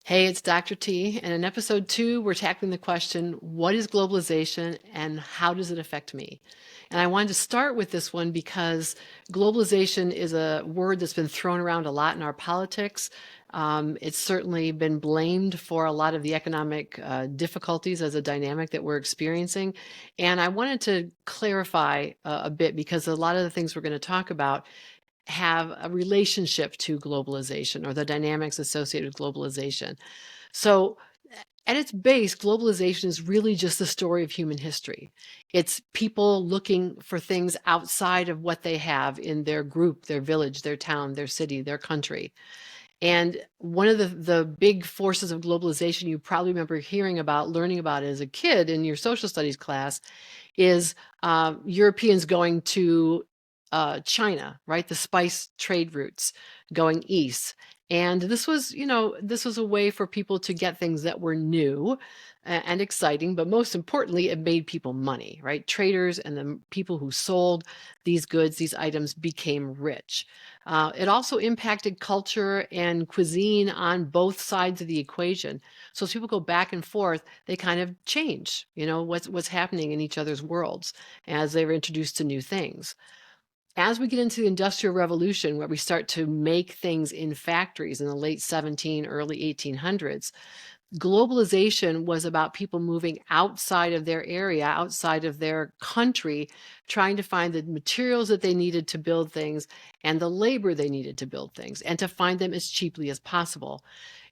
Hey, it's Dr. T, and in episode 2, we're tackling the question, what is globalization and how does it affect me? And I wanted to start with this one because globalization is a word that's been thrown around a lot in our politics. It's certainly been blamed for a lot of the economic difficulties as a dynamic that we're experiencing. And I wanted to clarify a bit because a lot of the things we're going to talk about have a relationship to globalization or the dynamics associated with globalization. So, at its base, globalization is really just the story of human history. It's people looking for things outside of what they have in their group, their village, their town, their city, their country. And one of the big forces of globalization you probably remember hearing about, learning about as a kid in your social studies class is Europeans going to China, right? The spice trade routes going east. And this was, this was a way for people to get things that were new and exciting, but most importantly, it made people money, right? Traders and the people who sold these goods, these items became rich. It also impacted culture and cuisine on both sides of the equation. So as people go back and forth, they kind of change, what's happening in each other's worlds as they're introduced to new things. As we get into the Industrial Revolution, where we start to make things in factories in the late 17, early 1800s, globalization was about people moving outside of their area, outside of their country, trying to find the materials that they needed to build things and the labor they needed to build things, and to find them as cheaply as possible.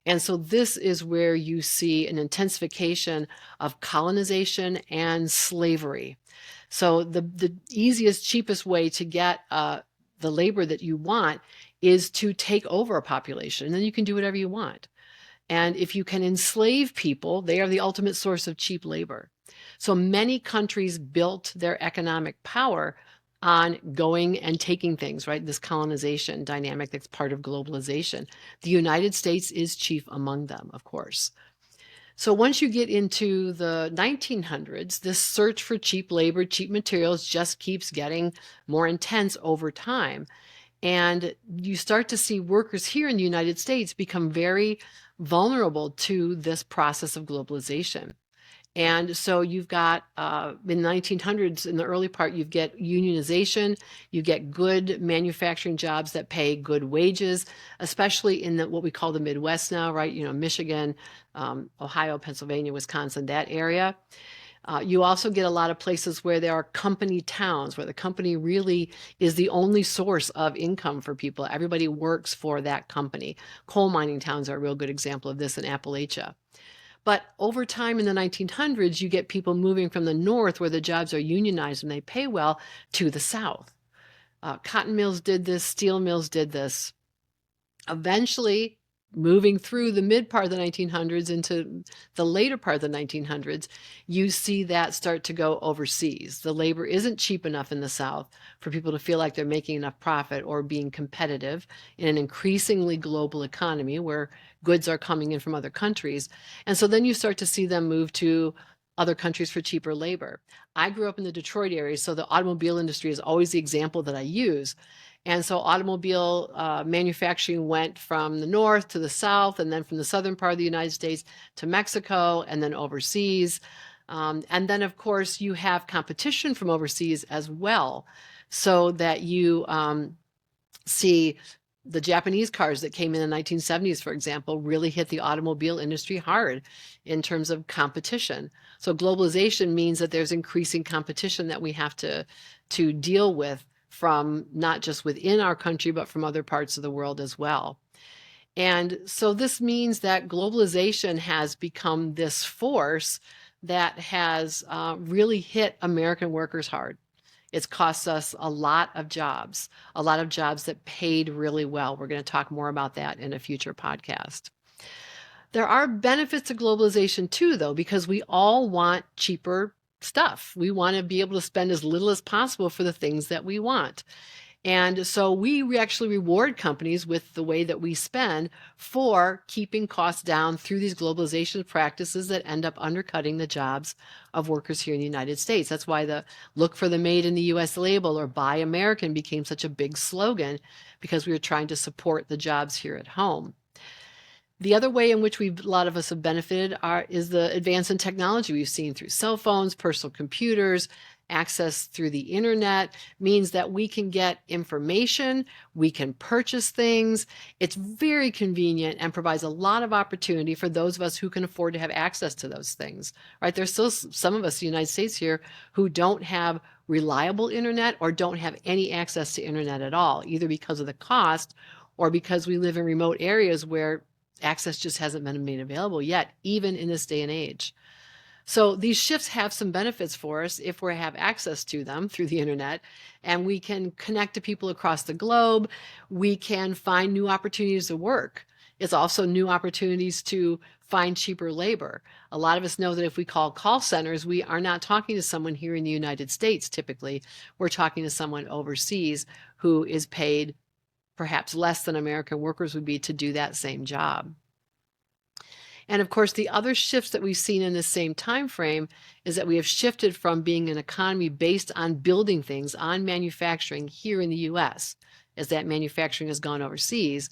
And so this is where you see an intensification of colonization and slavery. So the easiest, cheapest way to get the labor that you want is to take over a population, and then you can do whatever you want. And if you can enslave people, they are the ultimate source of cheap labor. So many countries built their economic power on going and taking things, right? This colonization dynamic that's part of globalization. The United States is chief among them, of course. So once you get into the 1900s, this search for cheap labor, cheap materials just keeps getting more intense over time. And you start to see workers here in the United States become very vulnerable to this process of globalization. And so you've got in the 1900s, in the early part, you get unionization, you get good manufacturing jobs that pay good wages, especially in what we call the Midwest now, right? Michigan, Ohio, Pennsylvania, Wisconsin, that area. You also get a lot of places where there are company towns, where the company really is the only source of income for people. Everybody works for that company. Coal mining towns are a real good example of this in Appalachia. But over time in the 1900s, you get people moving from the north, where the jobs are unionized and they pay well, to the south. Cotton mills did this, steel mills did this. Eventually, moving through the mid part of the 1900s into the later part of the 1900s, you see that start to go overseas. The labor isn't cheap enough in the South for people to feel like they're making enough profit or being competitive in an increasingly global economy where goods are coming in from other countries. And so then you start to see them move to other countries for cheaper labor. I grew up in the Detroit area, so the automobile industry is always the example that I use. And so automobile manufacturing went from the north to the south, and then from the southern part of the United States to Mexico, and then overseas. And then, of course, you have competition from overseas as well, so that you see the Japanese cars that came in the 1970s, for example, really hit the automobile industry hard in terms of competition. So globalization means that there's increasing competition that we have to deal with from not just within our country, but from other parts of the world as well. And so this means that globalization has become this force that has really hit American workers hard. It's cost us a lot of jobs that paid really well. We're going to talk more about that in a future podcast. There are benefits to globalization too, though, because we all want cheaper stuff. We want to be able to spend as little as possible for the things that we want. And so we actually reward companies with the way that we spend for keeping costs down through these globalization practices that end up undercutting the jobs of workers here in the United States. That's why the look for the made in the US label or buy American became such a big slogan, because we were trying to support the jobs here at home. The other way in which a lot of us have benefited is the advance in technology we've seen through cell phones, personal computers, access through the internet means that we can get information, we can purchase things. It's very convenient and provides a lot of opportunity for those of us who can afford to have access to those things, right? There's still some of us in the United States here who don't have reliable internet or don't have any access to internet at all, either because of the cost or because we live in remote areas where access just hasn't been made available yet, even in this day and age. So these shifts have some benefits for us if we have access to them through the internet, and we can connect to people across the globe. We can find new opportunities to work. It's also new opportunities to find cheaper labor. A lot of us know that if we call centers, we are not talking to someone here in the United States typically. We're talking to someone overseas who is paid perhaps less than American workers would be to do that same job. And of course, the other shifts that we've seen in this same time frame is that we have shifted from being an economy based on building things, on manufacturing here in the US, as that manufacturing has gone overseas.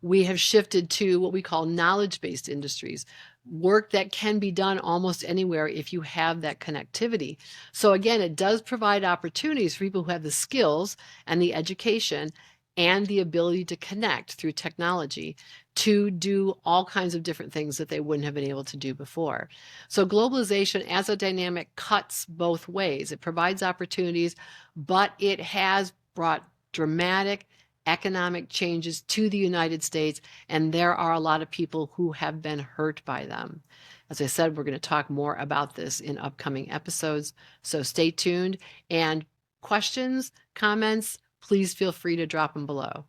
We have shifted to what we call knowledge-based industries, work that can be done almost anywhere if you have that connectivity. So again, it does provide opportunities for people who have the skills and the education and the ability to connect through technology to do all kinds of different things that they wouldn't have been able to do before. So globalization as a dynamic cuts both ways. It provides opportunities, but it has brought dramatic economic changes to the United States, and there are a lot of people who have been hurt by them. As I said, we're going to talk more about this in upcoming episodes, so stay tuned. And questions, comments, please feel free to drop them below.